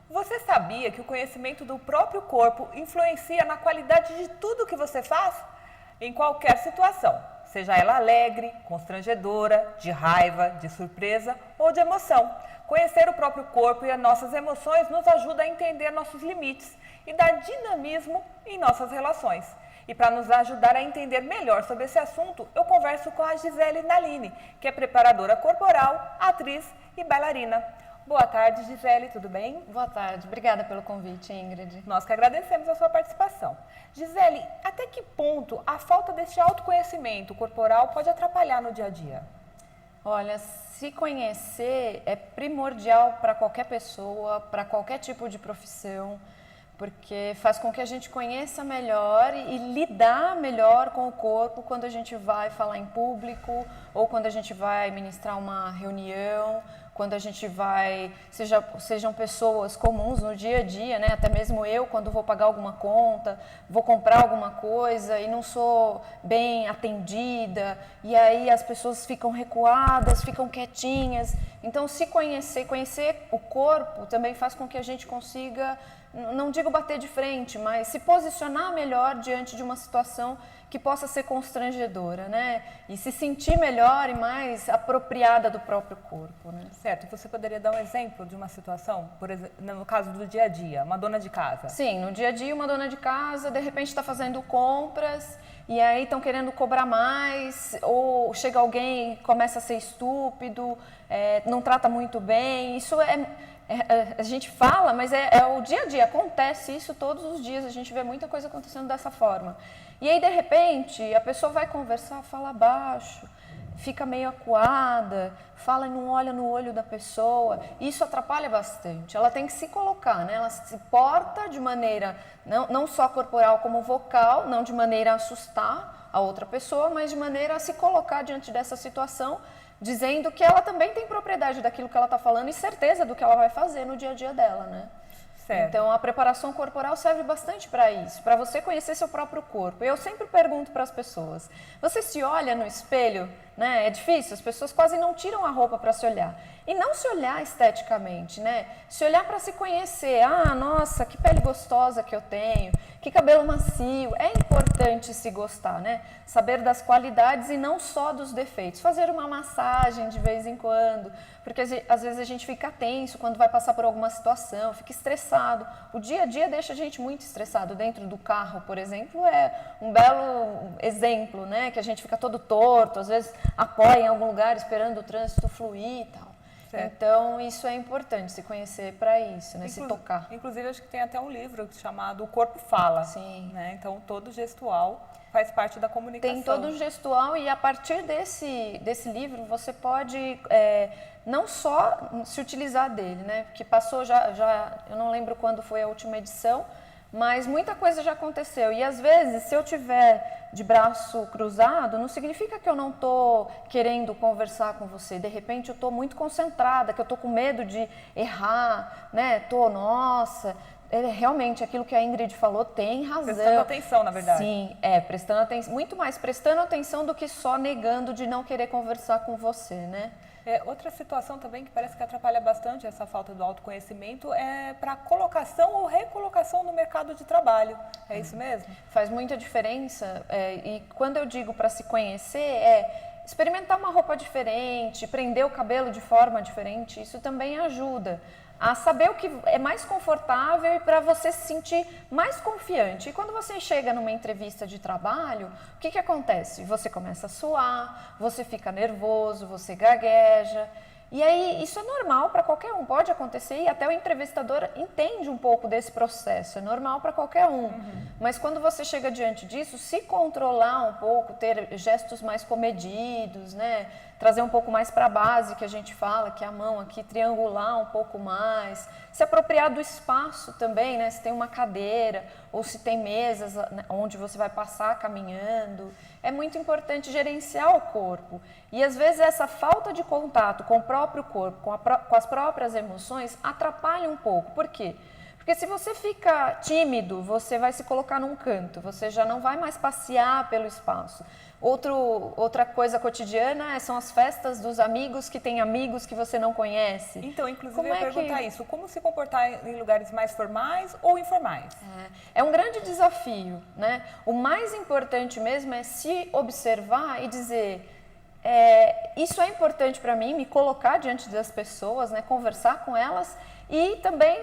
Você sabia que o conhecimento do próprio corpo influencia na qualidade de tudo que você faz? Em qualquer situação, seja ela alegre, constrangedora, de raiva, de surpresa ou de emoção. Conhecer o próprio corpo e as nossas emoções nos ajuda a entender nossos limites e dar dinamismo em nossas relações. E para nos ajudar a entender melhor sobre esse assunto, eu converso com a Gisele Nalini, que é preparadora corporal, atriz e bailarina. Boa tarde, Gisele, tudo bem? Boa tarde, obrigada pelo convite, Ingrid. Nós que agradecemos a sua participação. Gisele, até que ponto a falta deste autoconhecimento corporal pode atrapalhar no dia a dia? Olha, se conhecer é primordial para qualquer pessoa, para qualquer tipo de profissão, porque faz com que a gente conheça melhor e lidar melhor com o corpo quando a gente vai falar em público ou quando a gente vai ministrar uma reunião, quando a gente vai, sejam pessoas comuns no dia a dia, né? Até mesmo eu, quando vou pagar alguma conta, vou comprar alguma coisa e não sou bem atendida, e aí as pessoas ficam recuadas, ficam quietinhas. Então, se conhecer o corpo também faz com que a gente consiga, não digo bater de frente, mas se posicionar melhor diante de uma situação que possa ser constrangedora, né? E se sentir melhor e mais apropriada do próprio corpo, né? Certo. Você poderia dar um exemplo de uma situação, por exemplo, no caso do dia a dia, uma dona de casa? Sim, no dia a dia uma dona de casa, de repente está fazendo compras e aí estão querendo cobrar mais, ou chega alguém e começa a ser estúpido, não trata muito bem. Isso a gente fala, mas é o dia a dia, acontece isso todos os dias, a gente vê muita coisa acontecendo dessa forma. E aí, de repente, a pessoa vai conversar, fala baixo, fica meio acuada, fala e não olha no olho da pessoa. Isso atrapalha bastante. Ela tem que se colocar, né? Ela se porta de maneira, não só corporal como vocal, não de maneira a assustar a outra pessoa, mas de maneira a se colocar diante dessa situação, dizendo que ela também tem propriedade daquilo que ela está falando e certeza do que ela vai fazer no dia a dia dela, né? Certo. Então, a preparação corporal serve bastante para isso, para você conhecer seu próprio corpo. Eu sempre pergunto para as pessoas, você se olha no espelho, né? É difícil, as pessoas quase não tiram a roupa para se olhar. E não se olhar esteticamente, né? Se olhar para se conhecer. Ah, nossa, que pele gostosa que eu tenho, que cabelo macio. É importante se gostar, né? Saber das qualidades e não só dos defeitos. Fazer uma massagem de vez em quando, porque às vezes a gente fica tenso quando vai passar por alguma situação, fica estressado. O dia a dia deixa a gente muito estressado. Dentro do carro, por exemplo, é um belo exemplo, né? Que a gente fica todo torto, às vezes apoia em algum lugar esperando o trânsito fluir e tal. Certo. Então, isso é importante, se conhecer para isso, né? Se tocar. Inclusive, acho que tem até um livro chamado O Corpo Fala. Sim. Né? Então, todo gestual faz parte da comunicação. Tem todo gestual e a partir desse livro você pode não só se utilizar dele, né? Porque passou eu não lembro quando foi a última edição, mas muita coisa já aconteceu. E às vezes, se eu tiver de braço cruzado, não significa que eu não estou querendo conversar com você. De repente, eu estou muito concentrada, que eu estou com medo de errar, né? Nossa, realmente aquilo que a Ingrid falou tem razão. Prestando atenção, na verdade. Sim, prestando atenção, muito mais prestando atenção do que só negando de não querer conversar com você, né? Outra situação também que parece que atrapalha bastante essa falta do autoconhecimento é para colocação ou recolocação no mercado de trabalho. É isso mesmo? Faz muita diferença. E quando eu digo para se conhecer, experimentar uma roupa diferente, prender o cabelo de forma diferente, isso também ajuda a saber o que é mais confortável e para você se sentir mais confiante. E quando você chega numa entrevista de trabalho, o que acontece? Você começa a suar, você fica nervoso, você gagueja. E aí, isso é normal para qualquer um, pode acontecer e até o entrevistador entende um pouco desse processo, é normal para qualquer um. Uhum. Mas quando você chega diante disso, se controlar um pouco, ter gestos mais comedidos, né? Trazer um pouco mais para a base que a gente fala, que é a mão aqui, triangular um pouco mais, se apropriar do espaço também, né? Se tem uma cadeira ou se tem mesas onde você vai passar caminhando. É muito importante gerenciar o corpo. E às vezes essa falta de contato com o próprio corpo, com as próprias emoções, atrapalha um pouco. Por quê? Porque Porque se você fica tímido, você vai se colocar num canto, você já não vai mais passear pelo espaço. Outra coisa cotidiana são as festas dos amigos que têm amigos que você não conhece. Então, inclusive, eu ia perguntar isso. Como se comportar em lugares mais formais ou informais? É um grande desafio, né? O mais importante mesmo é se observar e dizer... isso é importante para mim, me colocar diante das pessoas, né, conversar com elas e também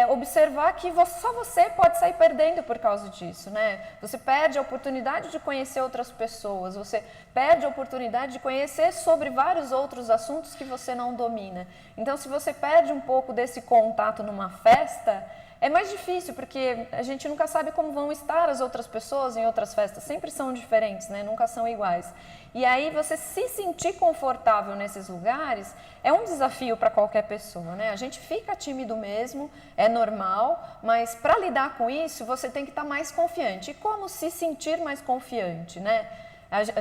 observar que só você pode sair perdendo por causa disso, né? Você perde a oportunidade de conhecer outras pessoas, você perde a oportunidade de conhecer sobre vários outros assuntos que você não domina. Então, se você perde um pouco desse contato numa festa, é mais difícil, porque a gente nunca sabe como vão estar as outras pessoas em outras festas. Sempre são diferentes, né? Nunca são iguais. E aí, você se sentir confortável nesses lugares é um desafio para qualquer pessoa, né? A gente fica tímido mesmo, é normal, mas para lidar com isso, você tem que estar mais confiante. E como se sentir mais confiante, né?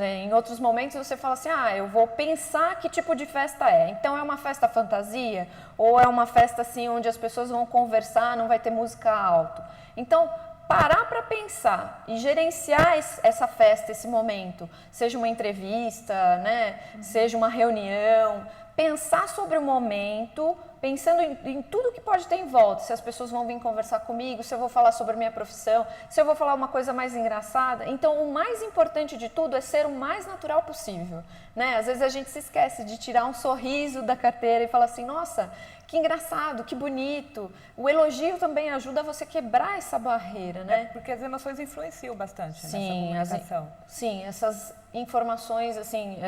Em outros momentos você fala assim, eu vou pensar que tipo de festa é. Então é uma festa fantasia ou é uma festa assim onde as pessoas vão conversar, não vai ter música alto. Então parar para pensar e gerenciar essa festa, esse momento, seja uma entrevista, né, seja uma reunião, pensar sobre o momento, pensando em tudo que pode ter em volta, se as pessoas vão vir conversar comigo, se eu vou falar sobre a minha profissão, se eu vou falar uma coisa mais engraçada. Então, o mais importante de tudo é ser o mais natural possível, né? Às vezes a gente se esquece de tirar um sorriso da carteira e falar assim, nossa, que engraçado, que bonito. O elogio também ajuda você a quebrar essa barreira, né? Porque as emoções influenciam bastante nessa Sim, comunicação. Sim, essas informações, assim,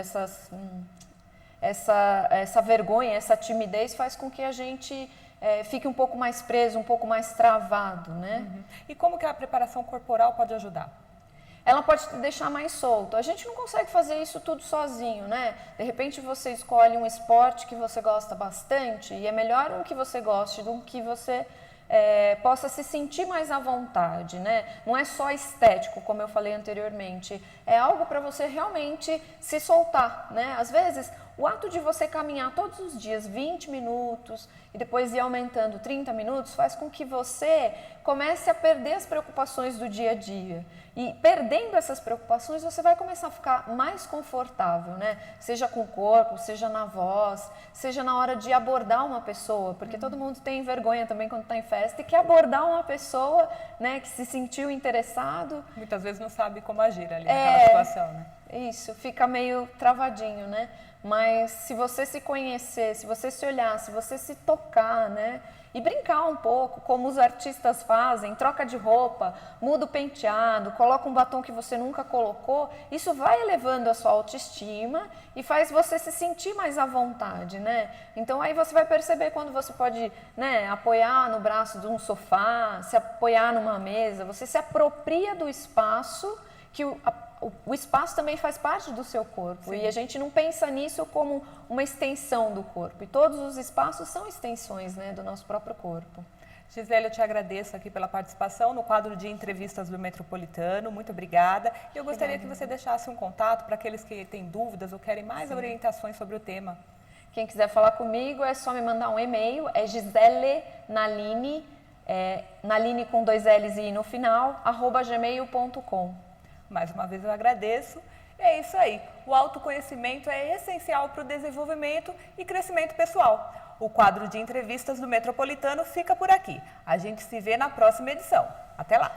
essa vergonha, essa timidez faz com que a gente fique um pouco mais preso, um pouco mais travado, né? E como que a preparação corporal pode ajudar? Ela pode te deixar mais solto. A gente não consegue fazer isso tudo sozinho, né? De repente você escolhe um esporte que você gosta bastante e é melhor um que você goste do que você possa se sentir mais à vontade, né? Não é só estético, como eu falei anteriormente, é algo para você realmente se soltar, né? Às vezes, o ato de você caminhar todos os dias 20 minutos e depois ir aumentando 30 minutos faz com que você comece a perder as preocupações do dia a dia. E perdendo essas preocupações, você vai começar a ficar mais confortável, né? Seja com o corpo, seja na voz, seja na hora de abordar uma pessoa, porque todo mundo tem vergonha também quando está em festa e quer abordar uma pessoa, né, que se sentiu interessado. Muitas vezes não sabe como agir ali naquela situação, né? Isso, fica meio travadinho, né? Mas se você se conhecer, se você se olhar, se você se tocar, né? E brincar um pouco, como os artistas fazem, troca de roupa, muda o penteado, coloca um batom que você nunca colocou, isso vai elevando a sua autoestima e faz você se sentir mais à vontade, né? Então aí você vai perceber quando você pode, né, apoiar no braço de um sofá, se apoiar numa mesa, você se apropria do espaço, que o espaço também faz parte do seu corpo. Sim. E a gente não pensa nisso como uma extensão do corpo. E todos os espaços são extensões, né, do nosso próprio corpo. Gisele, eu te agradeço aqui pela participação no quadro de entrevistas do Metropolitano. Muito obrigada. E eu gostaria que você deixasse um contato para aqueles que têm dúvidas ou querem mais orientações sobre o tema. Quem quiser falar comigo é só me mandar um e-mail, é Gisele Naline, Naline com 2 L's e I no final, @gmail.com. Mais uma vez eu agradeço. É isso aí. O autoconhecimento é essencial para o desenvolvimento e crescimento pessoal. O quadro de entrevistas do Metropolitano fica por aqui. A gente se vê na próxima edição. Até lá!